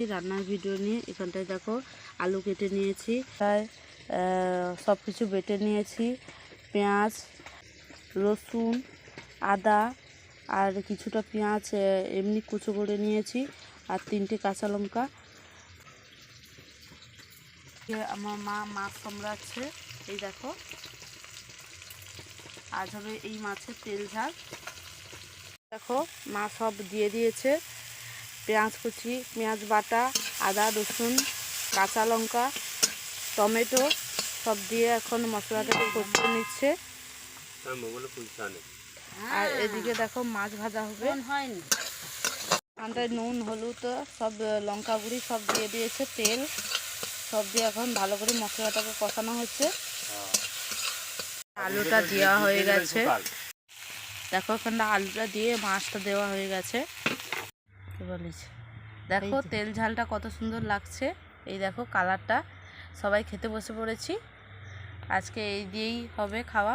রান্নার ভিডিও নিয়ে এখানটায় দেখো আলু কেটে নিয়েছি, তাই সব কিছু বেটে নিয়েছি। পেঁয়াজ, রসুন, আদা আর কিছুটা পেঁয়াজ এমনি কুচো করে নিয়েছি, আর 3টে কাঁচা লঙ্কা। আমার মা মাছ কামড়াচ্ছে, এই দেখো। আজ হবে এই মাছের তেল ঝাল। দেখো মা সব দিয়ে দিয়েছে, পেঁয়াজ কুচি, পেঁয়াজ বাটা, আদা রসুন, কাঁচা লঙ্কা, টমেটো সব দিয়ে এখন মশলাটাকে কষিয়ে নিচ্ছে। আর এদিকে দেখো মাছ ভাজা হবে। এখানটায় নুন, হলুদ, সব লঙ্কা গুঁড়ি সব দিয়ে দিয়েছে, তেল সব দিয়ে এখন ভালো করে মশলাটাকে কষানো হচ্ছে। আলুটা দেওয়া হয়ে গেছে, দেখো এখানটা আলুটা দিয়ে মাছটা দেওয়া হয়ে গেছে। কি বলিস, দেখো তেল ঝালটা কত সুন্দর লাগছে। এই দেখো কালারটা। সবাই খেতে বসে পড়েছি, আজকে এই দিয়েই হবে খাওয়া।